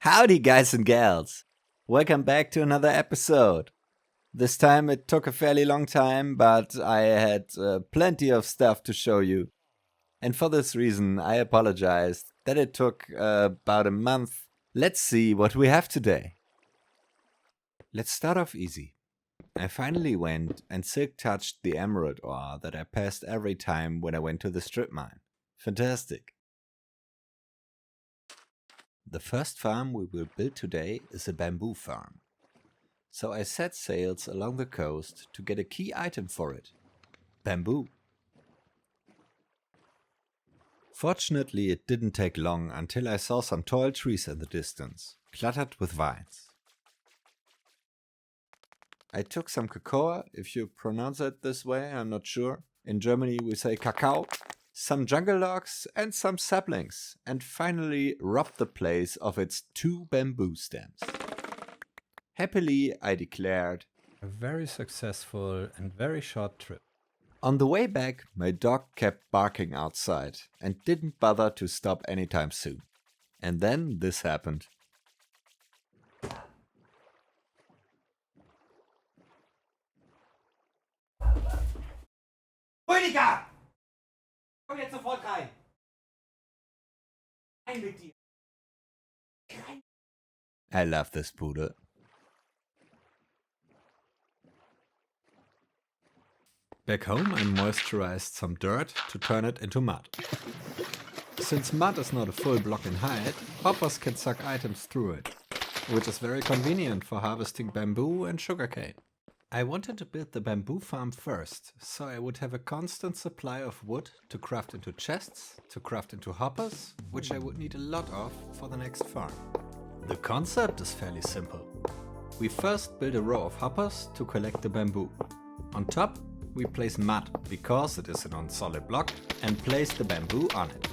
Howdy guys and gals! Welcome back to another episode. This time it took a fairly long time, but I had plenty of stuff to show you. And for this reason I apologized that it took about a month. Let's see what we have today. Let's start off easy. I finally went and silk touched the emerald ore that I passed every time when I went to the strip mine. Fantastic. The first farm we will build today is a bamboo farm. So I set sails along the coast to get a key item for it. Bamboo. Fortunately, it didn't take long until I saw some tall trees in the distance, cluttered with vines. I took some cocoa, if you pronounce it this way, I'm not sure. In Germany we say cacao. Some jungle logs and some saplings, and finally robbed the place of its 2 bamboo stems. Happily, I declared, a very successful and very short trip. On the way back, my dog kept barking outside and didn't bother to stop anytime soon. And then this happened. Rüdiger! Komm jetzt sofort rein! Rein mit dir! Rein! I love this poodle. Back home I moisturized some dirt to turn it into mud. Since mud is not a full block in height, hoppers can suck items through it, which is very convenient for harvesting bamboo and sugarcane. I wanted to build the bamboo farm first, so I would have a constant supply of wood to craft into chests, to craft into hoppers, which I would need a lot of for the next farm. The concept is fairly simple. We first build a row of hoppers to collect the bamboo. On top, we place mud, because it is a non-solid block, and place the bamboo on it.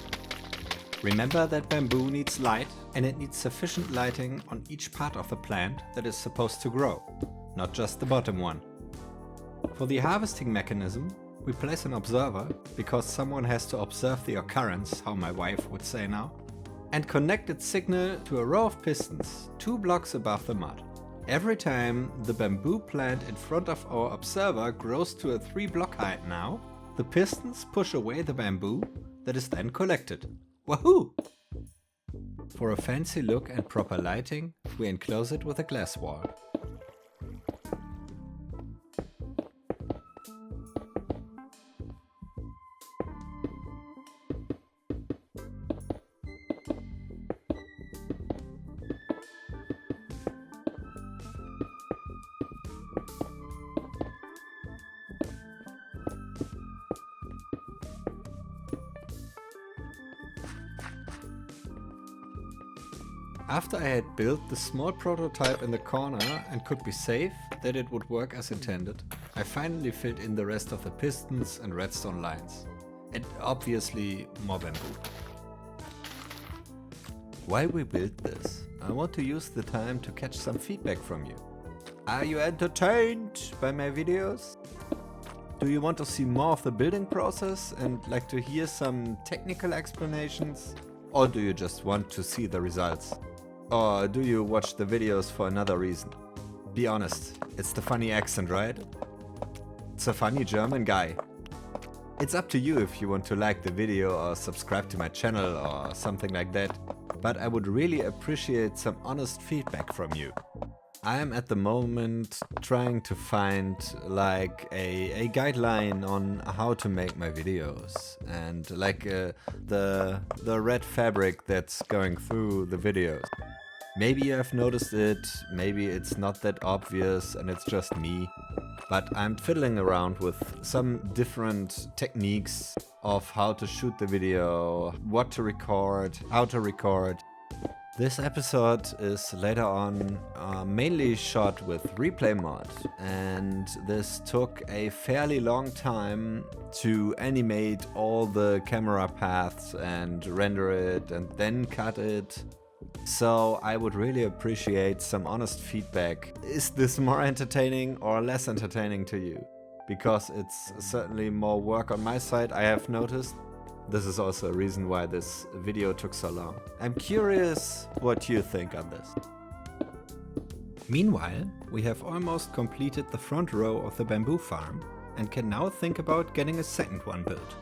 Remember that bamboo needs light, and it needs sufficient lighting on each part of the plant that is supposed to grow. Not just the bottom one. For the harvesting mechanism, we place an observer, because someone has to observe the occurrence, how my wife would say now, and connect its signal to a row of pistons 2 blocks above the mud. Every time the bamboo plant in front of our observer grows to a 3 block height now, the pistons push away the bamboo that is then collected. Wahoo! For a fancy look and proper lighting, we enclose it with a glass wall. After I had built the small prototype in the corner and could be safe that it would work as intended, I finally filled in the rest of the pistons and redstone lines. And obviously more bamboo. While we build this, I want to use the time to catch some feedback from you. Are you entertained by my videos? Do you want to see more of the building process and like to hear some technical explanations? Or do you just want to see the results? Or do you watch the videos for another reason? Be honest, it's the funny accent, right? It's a funny German guy. It's up to you if you want to like the video or subscribe to my channel or something like that, but I would really appreciate some honest feedback from you. I am at the moment trying to find like a guideline on how to make my videos and like the red fabric that's going through the videos. Maybe you have noticed it, maybe it's not that obvious and it's just me, but I'm fiddling around with some different techniques of how to shoot the video, what to record, how to record. This episode is later on mainly shot with replay mod, and this took a fairly long time to animate all the camera paths and render it and then cut it. So I would really appreciate some honest feedback. Is this more entertaining or less entertaining to you? Because it's certainly more work on my side, I have noticed. This is also a reason why this video took so long. I'm curious what you think on this. Meanwhile, we have almost completed the front row of the bamboo farm and can now think about getting a second one built.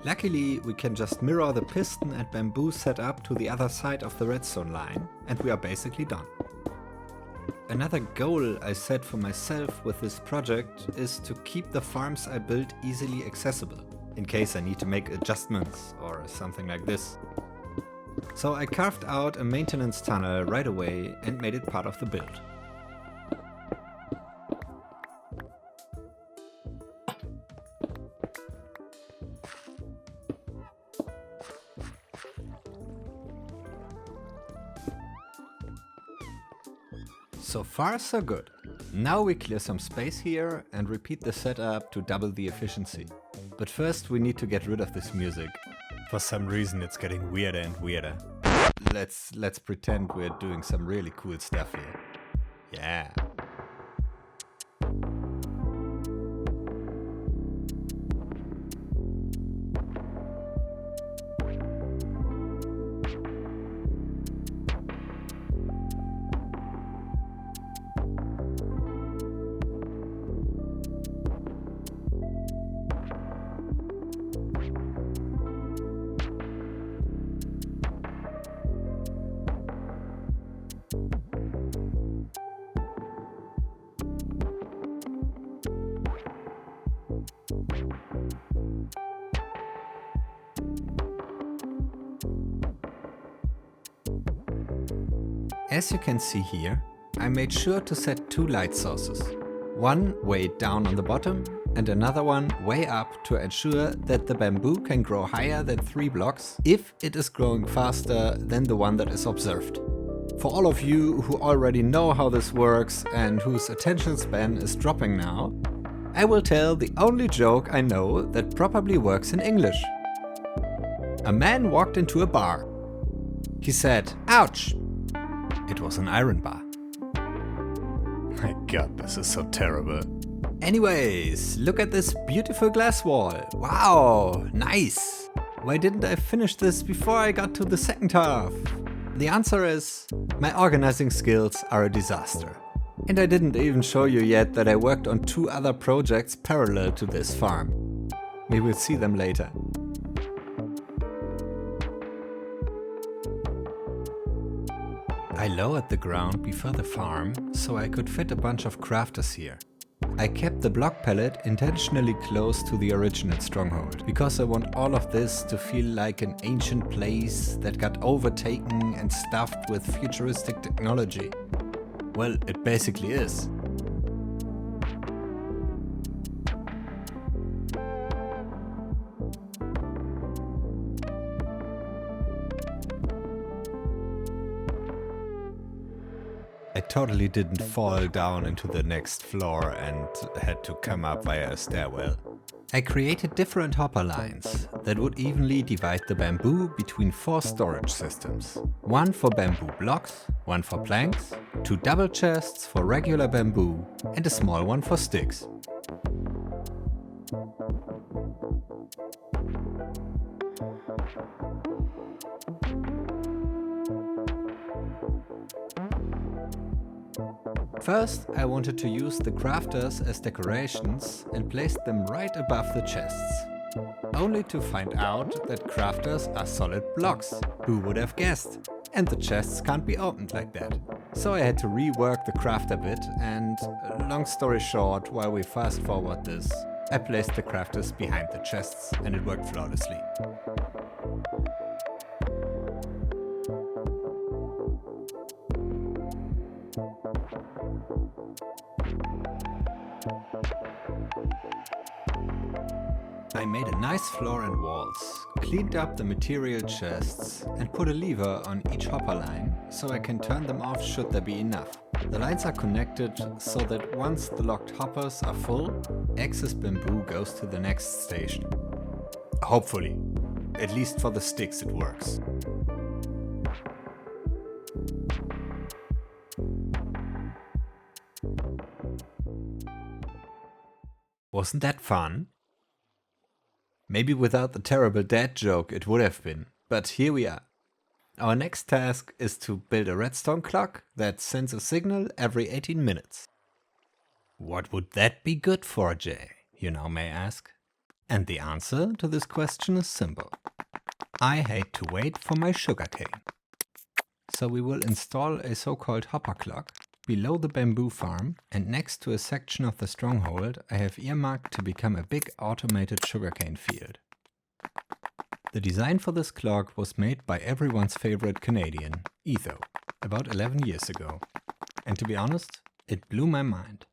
Luckily, we can just mirror the piston and bamboo setup to the other side of the redstone line, and we are basically done. Another goal I set for myself with this project is to keep the farms I build easily accessible, in case I need to make adjustments or something like this. So I carved out a maintenance tunnel right away and made it part of the build. So far so good. Now we clear some space here and repeat the setup to double the efficiency. But first we need to get rid of this music. For some reason it's getting weirder and weirder. Let's pretend we're doing some really cool stuff here. Yeah. As you can see here, I made sure to set two light sources. One way down on the bottom and another one way up to ensure that the bamboo can grow higher than 3 blocks if it is growing faster than the one that is observed. For all of you who already know how this works and whose attention span is dropping now, I will tell the only joke I know that probably works in English. A man walked into a bar. He said, "Ouch!" It was an iron bar. My god, this is so terrible. Anyways, look at this beautiful glass wall. Wow, nice. Why didn't I finish this before I got to the second half? The answer is, my organizing skills are a disaster. And I didn't even show you yet that I worked on 2 other projects parallel to this farm. We will see them later. I lowered the ground before the farm so I could fit a bunch of crafters here. I kept the block palette intentionally close to the original Stronghold, because I want all of this to feel like an ancient place that got overtaken and stuffed with futuristic technology. Well, it basically is. I totally didn't fall down into the next floor and had to come up via a stairwell. I created different hopper lines that would evenly divide the bamboo between 4 storage systems. One for bamboo blocks, one for planks, 2 double chests for regular bamboo, and a small one for sticks. First, I wanted to use the crafters as decorations and placed them right above the chests. Only to find out that crafters are solid blocks. Who would have guessed? And the chests can't be opened like that. So I had to rework the craft a bit and, long story short, while we fast forward this, I placed the crafters behind the chests and it worked flawlessly. I made a nice floor and walls, cleaned up the material chests and put a lever on each hopper line so I can turn them off should there be enough. The lines are connected so that once the locked hoppers are full, excess bamboo goes to the next station. Hopefully. At least for the sticks it works. Wasn't that fun? Maybe without the terrible dad joke it would have been, but here we are. Our next task is to build a redstone clock that sends a signal every 18 minutes. What would that be good for, Jay? You now may ask. And the answer to this question is simple. I hate to wait for my sugarcane. So we will install a so-called hopper clock below the bamboo farm, and next to a section of the Stronghold I have earmarked to become a big automated sugarcane field. The design for this clock was made by everyone's favorite Canadian, Etho, about 11 years ago. And to be honest, it blew my mind.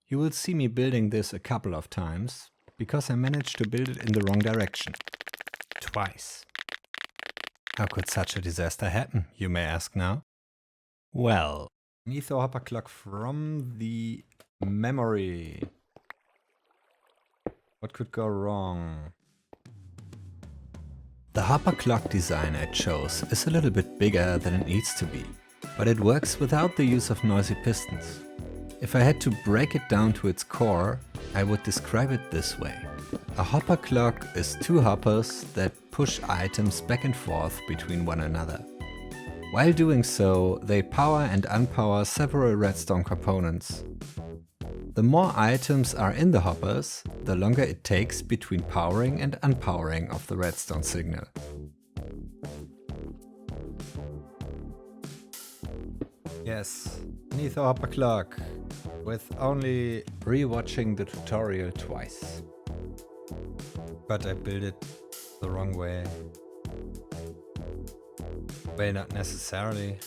You will see me building this a couple of times, because I managed to build it in the wrong direction. Twice. How could such a disaster happen, you may ask now? Well, Etho hopper clock from the memory. What could go wrong? The hopper clock design I chose is a little bit bigger than it needs to be, but it works without the use of noisy pistons. If I had to break it down to its core, I would describe it this way. A hopper clock is two hoppers that push items back and forth between one another. While doing so, they power and unpower several redstone components. The more items are in the hoppers, the longer it takes between powering and unpowering of the redstone signal. Yes, Etho hopper clock, with only rewatching the tutorial twice. But I built it the wrong way. Well, not necessarily.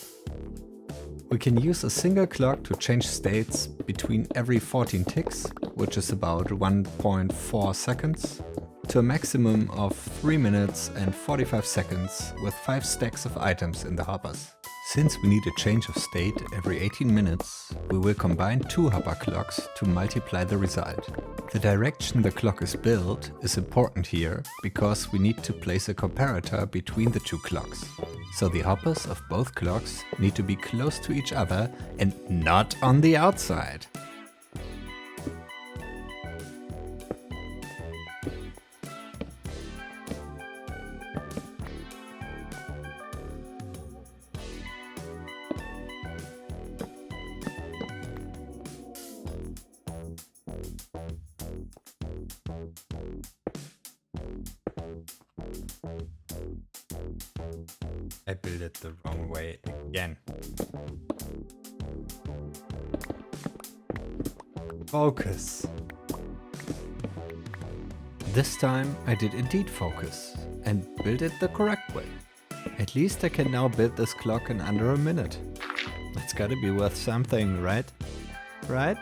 We can use a single clock to change states between every 14 ticks, which is about 1.4 seconds, to a maximum of 3 minutes and 45 seconds with 5 stacks of items in the hoppers. Since we need a change of state every 18 minutes, we will combine two hopper clocks to multiply the result. The direction the clock is built is important here, because we need to place a comparator between the two clocks. So the hoppers of both clocks need to be close to each other and not on the outside. I built it the wrong way again. Focus. This time I did indeed focus and built it the correct way. At least I can now build this clock in under a minute. That's gotta be worth something, right? Right?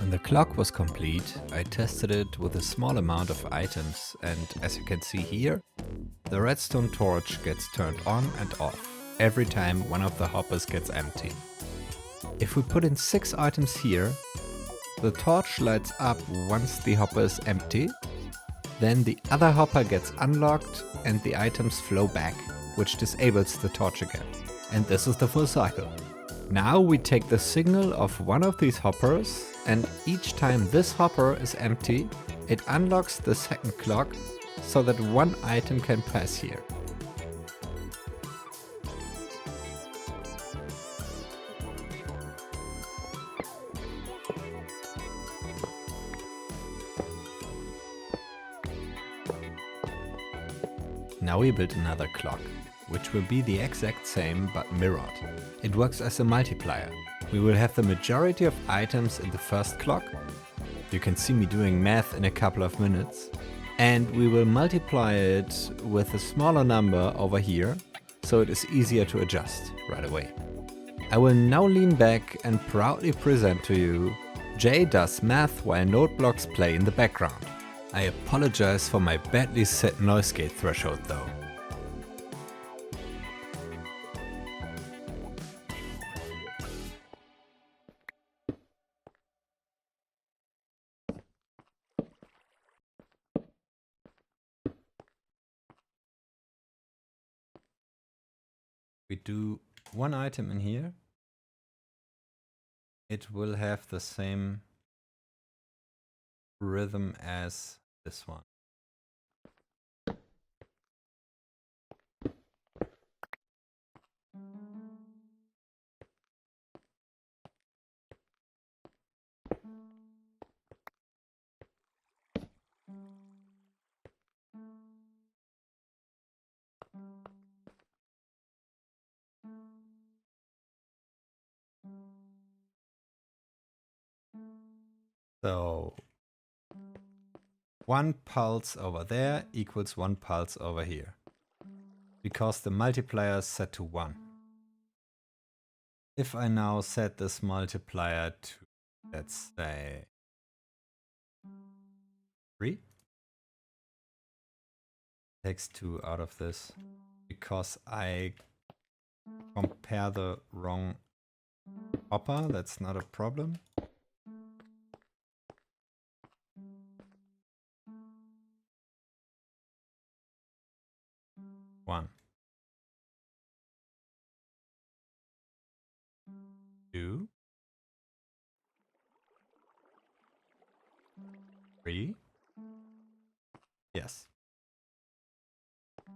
When the clock was complete, I tested it with a small amount of items, and as you can see here, the redstone torch gets turned on and off every time one of the hoppers gets empty. If we put in 6 items here, the torch lights up once the hopper is empty, then the other hopper gets unlocked and the items flow back, which disables the torch again. And this is the full cycle. Now we take the signal of one of these hoppers, and each time this hopper is empty, it unlocks the second clock so that one item can pass here. Now we build another clock, which will be the exact same but mirrored. It works as a multiplier. We will have the majority of items in the first clock. You can see me doing math in a couple of minutes. And we will multiply it with a smaller number over here, so it is easier to adjust right away. I will now lean back and proudly present to you Jay does math while note blocks play in the background. I apologize for my badly set noise gate threshold though. We do one item in here. It will have the same rhythm as this one. So 1 pulse over there equals 1 pulse over here, because the multiplier is set to 1. If I now set this multiplier to, let's say, 3, takes 2 out of this, because I compare the wrong hopper, that's not a problem. One, 2, 3. Yes.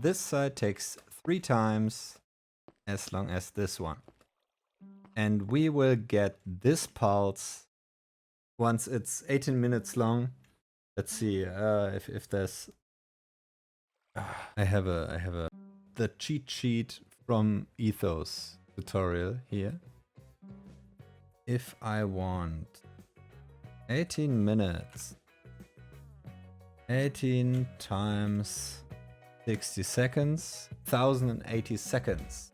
This side takes 3 times as long as this one. And we will get this pulse once it's 18 minutes long. Let's see if there's... I have the cheat sheet from Ethos tutorial here. If I want 18 minutes, 18 times 60 seconds, 1080 seconds,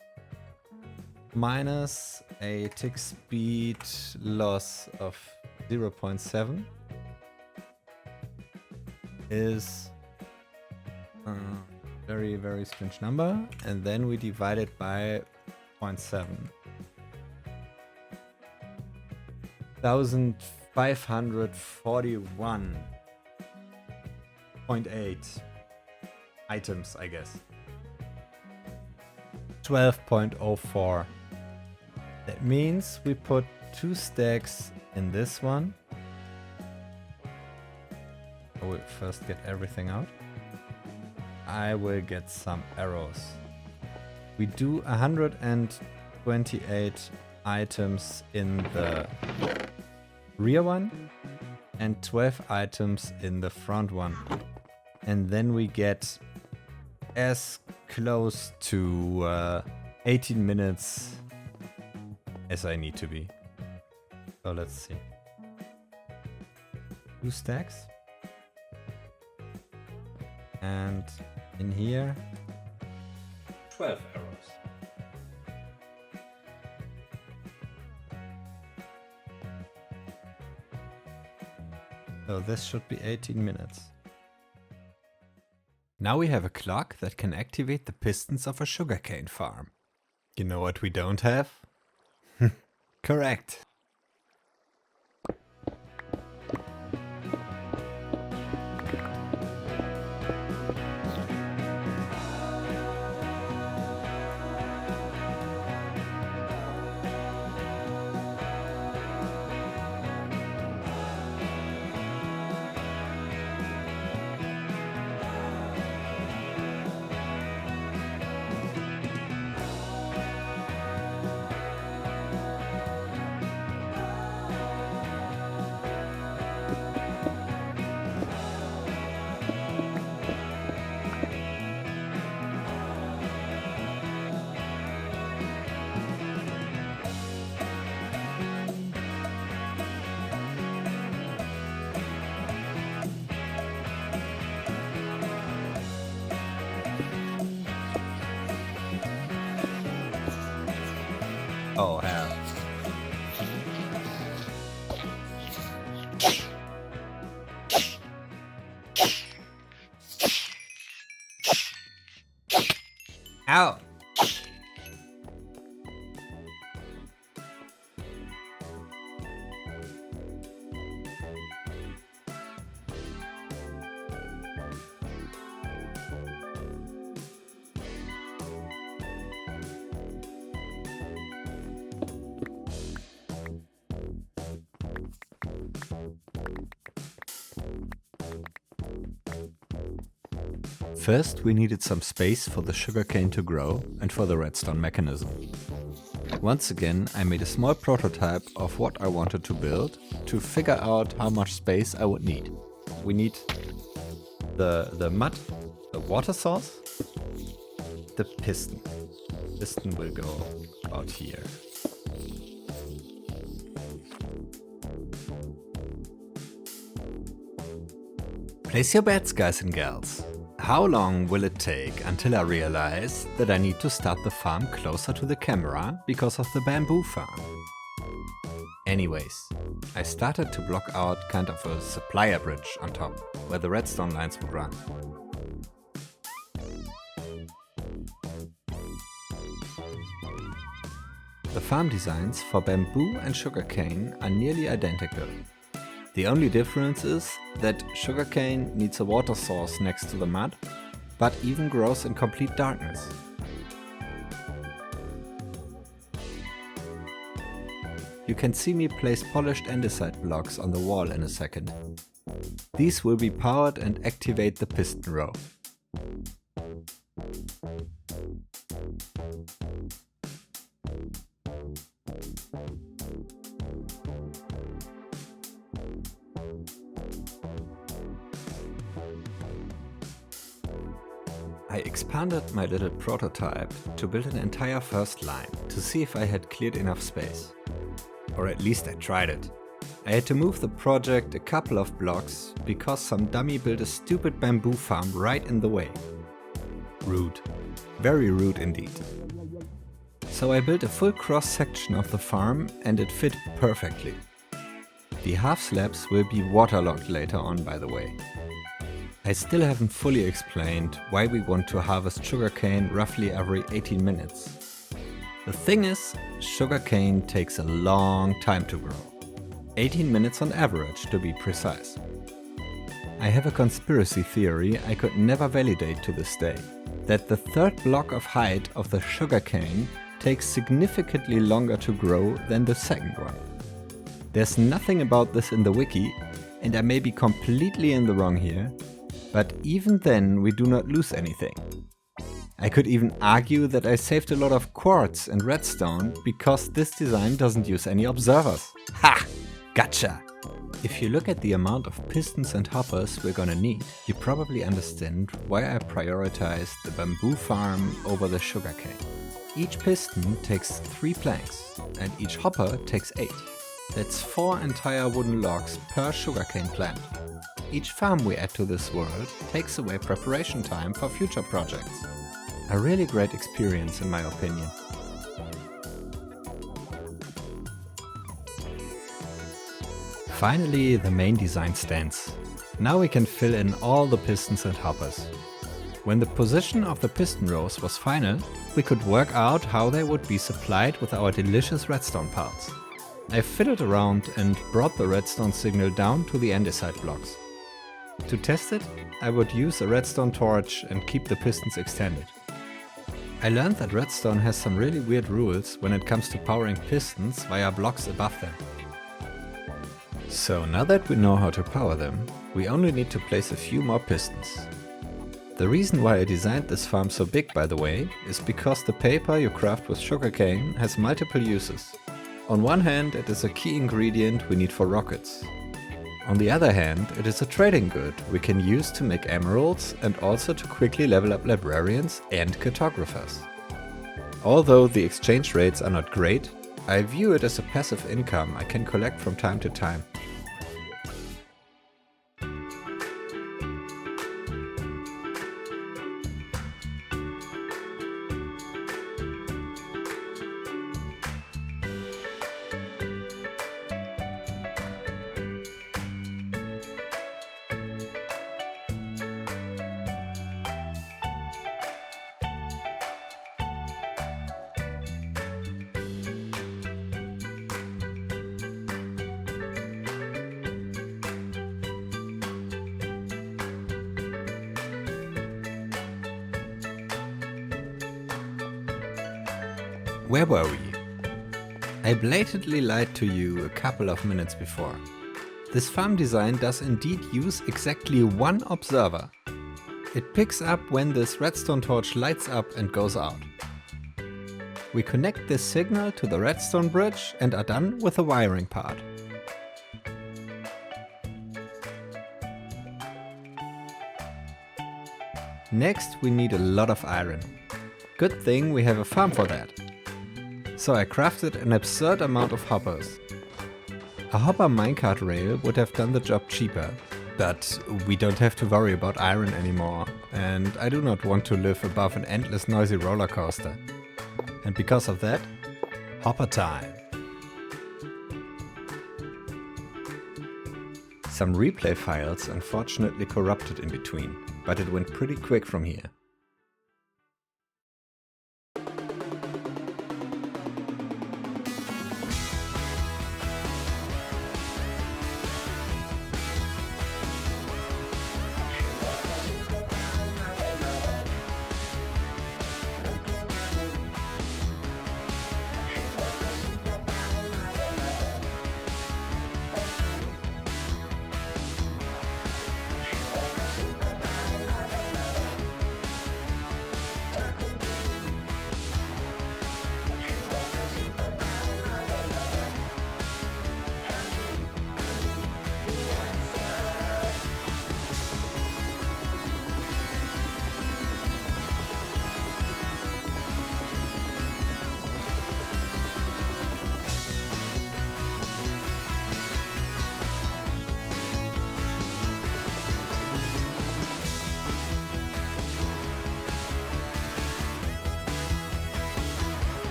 minus a tick speed loss of 0.7 is very, very strange number, and then we divide it by 0.7. 1541.8 items, I guess. 12.04. That means we put 2 stacks in this one. I will first get everything out. I will get some arrows. We do 128 items in the rear one and 12 items in the front one. And then we get as close to 18 minutes as I need to be. So let's see. 2 stacks. And in here, 12 arrows. So this should be 18 minutes. Now we have a clock that can activate the pistons of a sugarcane farm. You know what we don't have? Correct. Oh, hell. Ow! First, we needed some space for the sugarcane to grow and for the redstone mechanism. Once again, I made a small prototype of what I wanted to build to figure out how much space I would need. We need the mud, the water source, the piston. Piston will go out here. Place your bets, guys and gals. How long will it take until I realize that I need to start the farm closer to the camera because of the bamboo farm? Anyways, I started to block out kind of a supplier bridge on top, where the redstone lines would run. The farm designs for bamboo and sugarcane are nearly identical. The only difference is that sugarcane needs a water source next to the mud, but even grows in complete darkness. You can see me place polished andesite blocks on the wall in a second. These will be powered and activate the piston row. I expanded my little prototype to build an entire first line to see if I had cleared enough space. Or at least I tried it. I had to move the project a couple of blocks because some dummy built a stupid bamboo farm right in the way. Rude. Very rude indeed. So I built a full cross section of the farm and it fit perfectly. The half slabs will be waterlogged later on, by the way. I still haven't fully explained why we want to harvest sugarcane roughly every 18 minutes. The thing is, sugarcane takes a long time to grow. 18 minutes on average, to be precise. I have a conspiracy theory I could never validate to this day, that the third block of height of the sugarcane takes significantly longer to grow than the second one. There's nothing about this in the wiki, and I may be completely in the wrong here, but even then we do not lose anything. I could even argue that I saved a lot of quartz and redstone because this design doesn't use any observers. Ha! Gotcha! If you look at the amount of pistons and hoppers we're gonna need, you probably understand why I prioritized the bamboo farm over the sugarcane. Each piston takes 3 planks and each hopper takes 8. That's 4 entire wooden logs per sugarcane plant. Each farm we add to this world takes away preparation time for future projects. A really great experience in my opinion. Finally, the main design stands. Now we can fill in all the pistons and hoppers. When the position of the piston rows was final, we could work out how they would be supplied with our delicious redstone parts. I fiddled around and brought the redstone signal down to the andesite blocks. To test it, I would use a redstone torch and keep the pistons extended. I learned that redstone has some really weird rules when it comes to powering pistons via blocks above them. So now that we know how to power them, we only need to place a few more pistons. The reason why I designed this farm so big, by the way, is because the paper you craft with sugarcane has multiple uses. On one hand, it is a key ingredient we need for rockets. On the other hand, it is a trading good we can use to make emeralds and also to quickly level up librarians and cartographers. Although the exchange rates are not great, I view it as a passive income I can collect from time to time. Where were we? I blatantly lied to you a couple of minutes before. This farm design does indeed use exactly one observer. It picks up when this redstone torch lights up and goes out. We connect this signal to the redstone bridge and are done with the wiring part. Next we need a lot of iron. Good thing we have a farm for that. So I crafted an absurd amount of hoppers. A hopper minecart rail would have done the job cheaper, but we don't have to worry about iron anymore, and I do not want to live above an endless noisy roller coaster. And because of that, hopper time! Some replay files unfortunately corrupted in between, but it went pretty quick from here.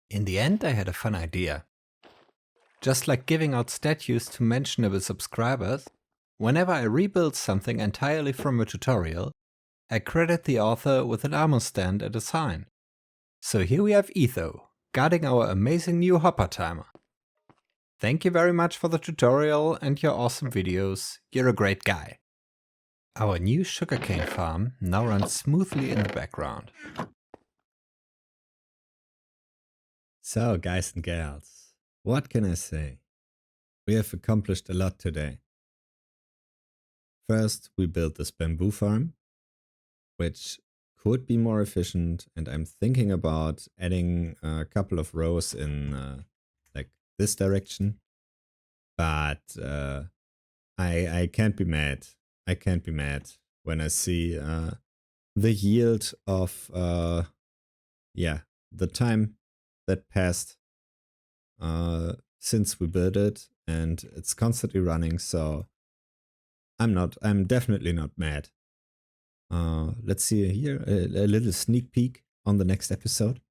In the end, I had a fun idea. Just like giving out statues to mentionable subscribers, whenever I rebuild something entirely from a tutorial, I credit the author with an armor stand and a sign. So here we have Etho, guarding our amazing new hopper timer. Thank you very much for the tutorial and your awesome videos, you're a great guy. Our new sugarcane farm now runs smoothly in the background. So guys and gals, what can I say? We have accomplished a lot today. First, we built this bamboo farm, which could be more efficient, and I'm thinking about adding a couple of rows in like this direction. But I can't be mad. I can't be mad when I see the yield of the time that passed since we built it, and it's constantly running, so I'm definitely not mad. Let's see here, a little sneak peek on the next episode.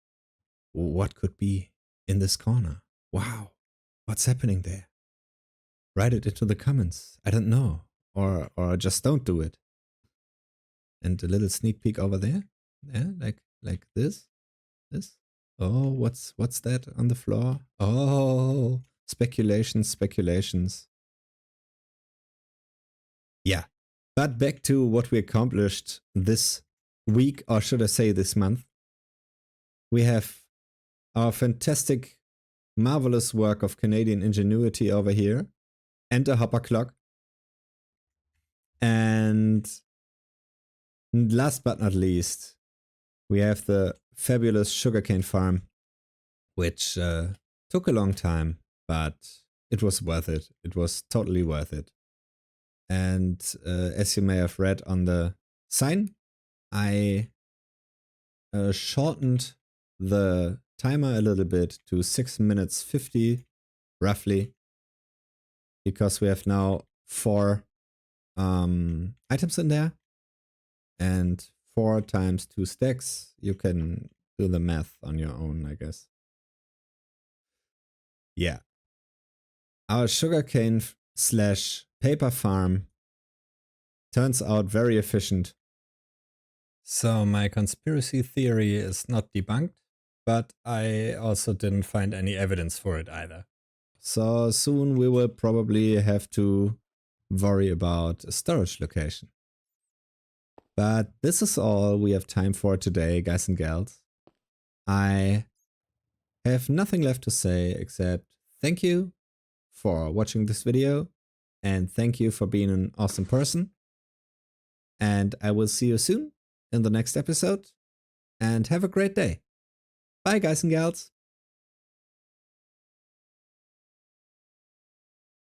What could be in this corner? Wow, what's happening there? Write it into the comments. I don't know, or just don't do it. And a little sneak peek over there, yeah, like this. Oh, what's that on the floor? Oh, speculations. Yeah, but back to what we accomplished this week, or should I say this month. We have our fantastic, marvelous work of Canadian ingenuity over here, and a hopper clock. And last but not least, we have the fabulous sugarcane farm, which took a long time, but it was worth it. It was totally worth it. And as you may have read on the sign, I shortened the timer a little bit to 6 minutes 50, roughly, because we have now 4 items in there, and 4 times 2 stacks. You can do the math on your own, I guess. Yeah. Our sugarcane / paper farm turns out very efficient. So my conspiracy theory is not debunked, but I also didn't find any evidence for it either. So soon we will probably have to worry about a storage location. But this is all we have time for today, guys and gals. I have nothing left to say except thank you for watching this video, and thank you for being an awesome person. And I will see you soon in the next episode, and have a great day. Bye, guys and gals.